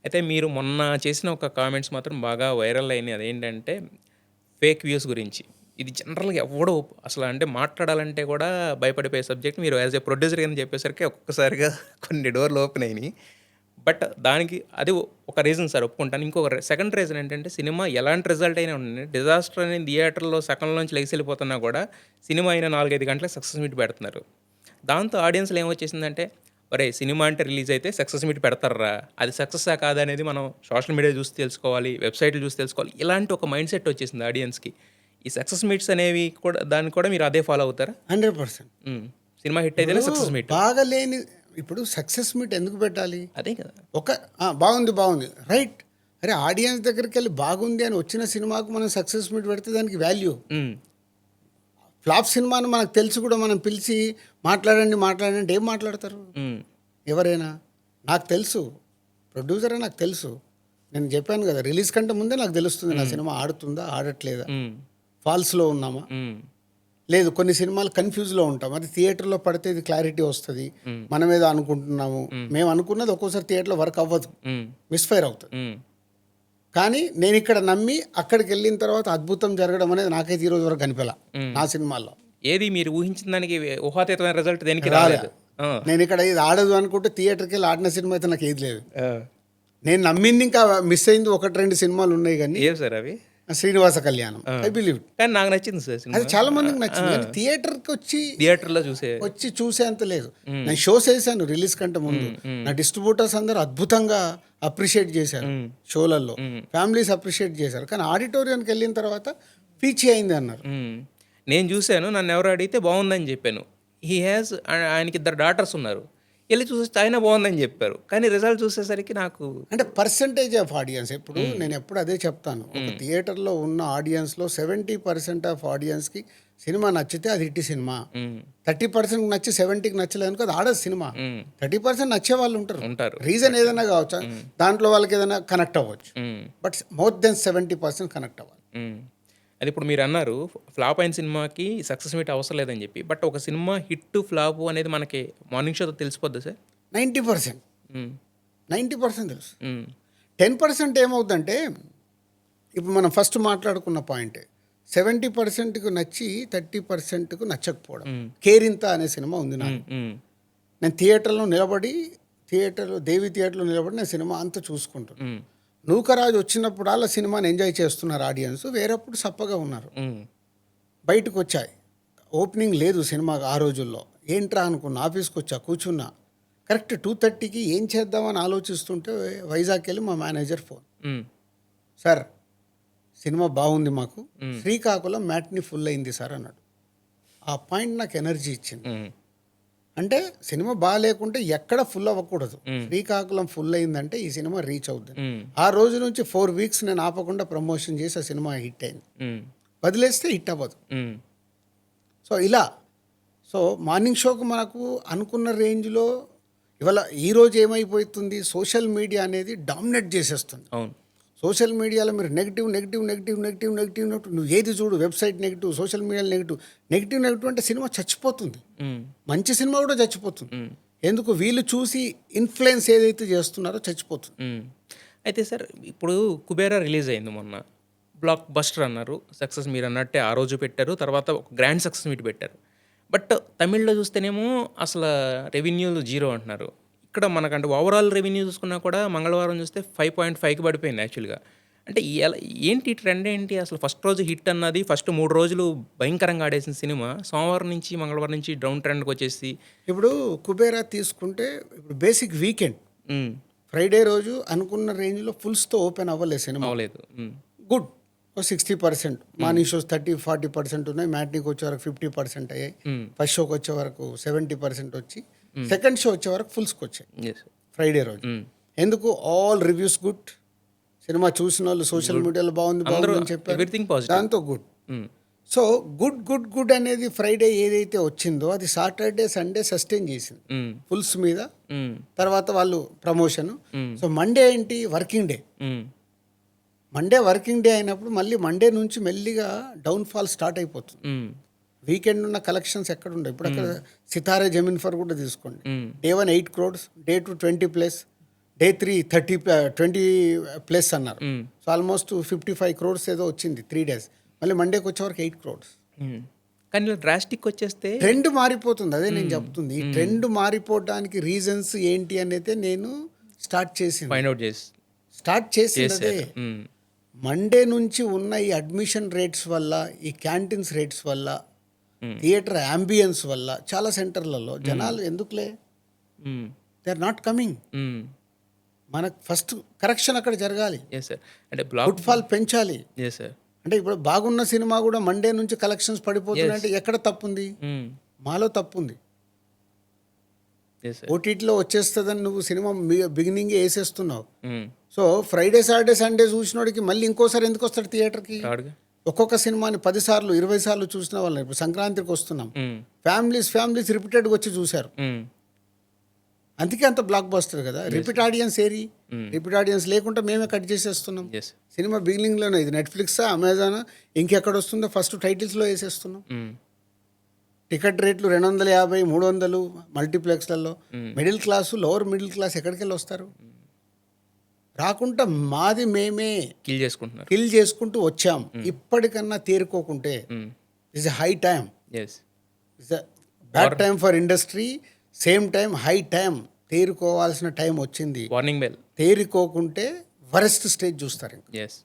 అయితే మీరు మొన్న చేసిన ఒక కామెంట్స్ మాత్రం బాగా వైరల్ అయినాయి. అదేంటంటే ఫేక్ వ్యూస్ గురించి. ఇది జనరల్‌గా ఎవ్వడు అసలు అంటే మాట్లాడాలంటే కూడా భయపడిపోయే సబ్జెక్ట్. మీరు యాస్ ఎ ప్రొడ్యూసర్ కింద చెప్పేసరికి ఒక్కొక్కసారిగా కొన్ని డోర్‌లు ఓపెన్ అయినాయి. బట్ దానికి అది ఒక రీజన్ సార్ ఒప్పుకుంటాను. ఇంకొక సెకండ్ రీజన్ ఏంటంటే సినిమా ఎలాంటి రిజల్ట్ అయినా ఉండండి. డిజాస్టర్ అనేది థియేటర్‌లో సగంలోంచి లెగిసెళ్ళిపోతున్నా కూడా సినిమా అయిన 4, 5 గంటలకు సక్సెస్ మీట్ పెడుతున్నారు. దాంతో ఆడియన్స్‌లో ఏమొచ్చేసిందంటే ఒరేయ్! సినిమా అంటే రిలీజ్ అయితే సక్సెస్ మీట్ పెడతార్రా. అది సక్సెస్సా కాదా అనేది మనం సోషల్ మీడియా చూసి తెలుసుకోవాలి. వెబ్‌సైట్‌లు చూసి తెలుసుకోవాలి. ఇలాంటి ఒక మైండ్ సెట్ వచ్చేసింది ఆడియన్స్‌కి. ఈ సక్సెస్ మీట్స్ అనేవి కూడా దాన్ని కూడా మీరు అదే ఫాలో అవుతారా? 100%. హ్మ్. సినిమా హిట్ అయితేనే సక్సెస్ మీట్. బాగలేని ఇప్పుడు సక్సెస్ మీట్ ఎందుకు పెట్టాలి? అదే కదా! ఒక బాగుంది రైట్. అరే ఆడియన్స్ దగ్గరికి వెళ్ళి బాగుంది అని వచ్చిన సినిమాకు మనం సక్సెస్ మీట్ పెడితే దానికి వాల్యూ. హ్మ్. ఫ్లాప్ సినిమాను మనకు తెలిసి కూడా మనం పిలిచి మాట్లాడండి అంటే ఏం మాట్లాడతారు హ్మ్. ఎవరైనా? నాకు తెలుసు, ప్రొడ్యూసరే నాకు తెలుసు. నేను చెప్పాను కదా, రిలీజ్ కంటే ముందే నాకు తెలుస్తుంది నా సినిమా ఆడుతుందా ఆడట్లేదా, హ్మ్. ఫాల్స్లో ఉన్నామా హ్మ్. లేదు. కొన్ని సినిమాలు కన్ఫ్యూజ్లో ఉంటాం. అది థియేటర్లో పడితే ఇది క్లారిటీ వస్తుంది. మనం ఏదో అనుకుంటున్నాము, మేము అనుకున్నది ఒక్కోసారి థియేటర్లో వర్క్ అవ్వదు, హ్మ్. మిస్ఫైర్ అవుతుంది. హ్మ్. కానీ నేను ఇక్కడ నమ్మి అక్కడికి వెళ్ళిన తర్వాత అద్భుతం జరగడం అనేది నాకైతే ఈరోజు వరకు కనిపించలా నా సినిమాల్లో. ఏది మీరు ఊహించిన దానికి ఊహాతీతమైన రిజల్ట్ దేనికి రాలే. రాలేదు. ఆ! నేను ఇక్కడ ఇది ఆడదు అనుకుంటే థియేటర్కి వెళ్ళి ఆడిన సినిమా అయితే నాకు ఏది లేదు. ఆ! నేను నమ్మింది ఇంకా మిస్ అయింది 1-2 సినిమాలు ఉన్నాయి. కానీ ఏవి సార్ అవి? శ్రీనివాస కళ్యాణం ఆ! ఐ బిలీవ్ కానీ నాకు నచ్చింది సార్ సినిమా. అది చాలా మందికి ఆ! నచ్చింది. కానీ థియేటర్కి థియేటర్‌లో వచ్చి చూసేంత లేదు. నేను షోస్ వేసాను రిలీజ్ కంటే ముందు. నా డిస్ట్రిబ్యూటర్స్ అందరూ అద్భుతంగా అప్రిషియేట్ చేశారు షోలలో. ఫ్యామిలీస్ అప్రిషియేట్ చేశారు. కానీ ఆడిటోరియంకి వెళ్ళిన తర్వాత పీచీ అయింది అన్నారు. నేను చూసాను. నన్నెవరో అడిగితే బావుందని చెప్పాను. హి హాస్ ఆయనకి ఇద్దరు డాటర్స్ ఉన్నారు. ఎళ్లి చూసొస్తే ఆయన బావుందని చెప్పారు. కానీ రిజల్ట్ చూసేసరికి నాకు అంటే పర్సంటేజ్ ఆఫ్ ఆడియన్స్. ఇప్పుడు నేను ఎప్పుడు అదే చెప్తాను. ఒక థియేటర్లో ఉన్న ఆడియన్స్లో 70% ఆఫ్ ఆడియన్స్కి సినిమా నచ్చితే అది హిట్ సినిమా. 30% నచ్చి 70కి నచ్చలేదు అనుకో అది ఆడదు సినిమా. 30% నచ్చే వాళ్ళు ఉంటారు. రీజన్ ఏదైనా కావచ్చు. దాంట్లో వాళ్ళకి ఏదైనా కనెక్ట్ అవ్వచ్చు. బట్ మోర్ దెన్ 70% కనెక్ట్ అవ్వాలి. అది ఇప్పుడు మీరన్నారు ఫ్లాప్ అయిన సినిమాకి సక్సెస్ మీట్ అవసరం లేదని చెప్పి. బట్ ఒక సినిమా హిట్, ఫ్లాపు అనేది మనకి మార్నింగ్ షోతో తెలిసిపోద్దా సార్? 90% హ్మ్. 90% తెలుసు. హ్మ్. 10% ఏమవుతుందంటే ఇప్పుడు మనం ఫస్ట్ మాట్లాడుకున్న పాయింటే 70%కు నచ్చి 30%కు నచ్చకపోవడం. కేరింత అనే సినిమా ఉంది నాకు. నేను దేవి థియేటర్లో నిలబడి నేను సినిమా అంతా చూసుకుంటాను. నూకరాజు వచ్చినప్పుడు అలా సినిమాని ఎంజాయ్ చేస్తున్నారు ఆడియన్స్, వేరప్పుడు సప్పగా ఉన్నారు. బయటకు వచ్చాయి, ఓపెనింగ్ లేదు సినిమాకి ఆ రోజుల్లో. ఏంట్రా అనుకున్నా, ఆఫీస్కి వచ్చా కూర్చున్నా. కరెక్ట్ 2:30కి ఏం చేద్దామని ఆలోచిస్తుంటే వైజాగ్కి వెళ్ళి మా మేనేజర్ ఫోన్, సార్ సినిమా బాగుంది మాకు, శ్రీకాకుళం మ్యాట్ని ఫుల్ అయింది సార్ అన్నాడు. ఆ పాయింట్ నాకు ఎనర్జీ ఇచ్చింది. అంటే సినిమా బాగాలేకుంటే ఎక్కడ ఫుల్ అవ్వకూడదు. శ్రీకాకుళం ఫుల్ అయిందంటే ఈ సినిమా రీచ్ అవుతుంది. ఆ రోజు నుంచి 4 వీక్స్ నేను ఆపకుండా ప్రమోషన్ చేసి ఆ సినిమా హిట్ అయింది. వదిలేస్తే హిట్ అవ్వదు. సో ఇలా మార్నింగ్ షోకు మనకు అనుకున్న రేంజ్లో ఇవాళ ఈరోజు ఏమైపోతుంది, సోషల్ మీడియా అనేది డామినేట్ చేసేస్తుంది. అవును. సోషల్ మీడియాలో మీరు నెగిటివ్ నువ్వు ఏది చూడు, వెబ్సైట్ నెగిటివ్, సోషల్ మీడియాలో నెగిటివ్ అంటే సినిమా చచ్చిపోతుంది. మంచి సినిమా కూడా చచ్చిపోతుంది. ఎందుకు? వీళ్ళు చూసి ఇన్ఫ్లుయెన్స్ ఏదైతే చేస్తున్నారో చచ్చిపోతుంది. అయితే సార్ ఇప్పుడు 'కుబేరా' రిలీజ్ అయింది మొన్న. బ్లాక్ బస్టర్ అన్నారు. సక్సెస్ మీరు అన్నట్టే ఆ రోజు పెట్టారు. తర్వాత ఒక గ్రాండ్ సక్సెస్ మీట్ పెట్టారు. బట్ తమిళ్‌లో చూస్తేనేమో అసలు రెవెన్యూలు 0 అంటున్నారు. ఇక్కడ మనకంటే ఓవరాల్ రెవెన్యూ చూసుకున్నా కూడా మంగళవారం చూస్తే 5.5కి పడిపోయింది యాక్చువల్‌గా. అంటే ఏంటి ట్రెండ్ ఏంటి? అసలు ఫస్ట్ రోజు హిట్ అన్నది ఫస్ట్ 3 రోజులు భయంకరంగా ఆడేసిన సినిమా సోమవారం నుంచి మంగళవారం నుంచి డౌన్ ట్రెండ్‌కొచ్చేసి ఇప్పుడు కుబేరా తీసుకుంటే ఇప్పుడు బేసిక్ వీకెండ్ ఫ్రైడే రోజు అనుకున్న రేంజ్లో ఫుల్స్తో ఓపెన్ అవ్వలేదు సినిమా. అవ్వలేదు. గుడ్ 60%. మార్నింగ్ షోస్ 30-40% ఉన్నాయి. మ్యాట్నీకి వచ్చే వరకు 50% అయ్యాయి. ఫస్ట్ షోకి వచ్చే వరకు 70% వచ్చి సెకండ్ షో వచ్చే వరకు ఫుల్స్కి వచ్చాయి ఫ్రైడే రోజు. ఎందుకు? All reviews good. సినిమా చూసిన వాళ్ళు సోషల్ మీడియాలో బాగుంది అని చెప్పారు. దాంతో గుడ్. సో గుడ్ అనేది ఫ్రైడే ఏదైతే వచ్చిందో అది సాటర్డే సండే సస్టైన్ చేసింది ఫుల్స్ మీద. తర్వాత వాళ్ళు ప్రమోషన్. సో మండే ఏంటి? Working day. Monday working day అయినప్పుడు మళ్ళీ మండే నుంచి మెల్లిగా డౌన్ఫాల్ స్టార్ట్ అయిపోతుంది. వీకెండ్ ఉన్న కలెక్షన్స్ ఎక్కడ ఉండవు. ఇప్పుడు అక్కడ సితారే జమీన్ ఫర్ కూడా తీసుకోండి. Day 1 8 crores, day 2 20+, day 3 20 plus అన్నారు. సో ఆల్మోస్ట్ 55 crores ఏదో వచ్చింది 3 days. మళ్ళీ మండేకి వచ్చేవరకు 8 crores. కానీ ఇలా డ్రాస్టిక్ వచ్చేస్తే ట్రెండ్ మారిపోతుంది, అదే నేను చెప్తుంది. ఈ ట్రెండ్ మారిపోవడానికి రీజన్స్ ఏంటి అనేది నేను స్టార్ట్ ఫైండ్ అవుట్ చేసి చేసింది అదే. మండే నుంచి ఉన్న ఈ అడ్మిషన్ రేట్స్ వల్ల, ఈ క్యాంటీన్స్ రేట్స్ వల్ల, థియేటర్ అంబియన్స్ వల్ల చాలా సెంటర్లలో జనాలు ఎందుకులే దే ఆర్ నాట్ కమింగ్. మనకు ఫస్ట్ కరెక్షన్ అక్కడ జరగాలి, ఎస్ సార్. అంటే బ్లాక్ ఫుట్ఫాల్ పెంచాలి. Yes sir. అంటే ఇప్పుడు బాగున్న సినిమా కూడా మండే నుంచి కలెక్షన్స్ పడిపోతున్నాయంటే ఎక్కడ తప్పుంది? మాలో తప్పుంది. Yes sir. ఓటీటీలో వచ్చేస్తుందని నువ్వు సినిమా బిగినింగ్ వేసేస్తున్నావు. సో ఫ్రైడే సాటర్డే సండే చూసినోడికి మళ్ళీ ఇంకోసారి ఎందుకు వస్తాడు థియేటర్కి? ఒక్కొక్క సినిమాని 10 సార్లు 20 సార్లు చూసిన వాళ్ళని ఇప్పుడు సంక్రాంతికి వస్తున్నాం, ఫ్యామిలీస్ రిపీటెడ్గా వచ్చి చూశారు. అందుకే అంత బ్లాక్ బస్టర్ కదా. రిపీట్ ఆడియన్స్ ఏరి, రిపీట్ ఆడియన్స్ లేకుండా మేమే కట్ చేసేస్తున్నాం. ఎస్. సినిమా బిగినింగ్లోనే ఇది నెట్ఫ్లిక్సా అమెజానా ఇంకెక్కడ వస్తుందో ఫస్ట్ టైటిల్స్లో వేసేస్తున్నాం. టికెట్ రేట్లు 250, 300 మల్టీప్లెక్స్లలో. Middle class, lower middle class ఎక్కడికి వెళ్ళి వస్తారు? రాకుండా మాది మేమే కిల్ చేసుకుంటూ వచ్చాం. ఇప్పటికన్నా తేరుకోకుంటే it's high time, it's bad time for industry, same time high time. తేరుకోవాల్సిన టైం వచ్చింది. Warning bell. తేరుకోకుంటే వరెస్ట్ స్టేజ్ చూస్తారు. ఎస్.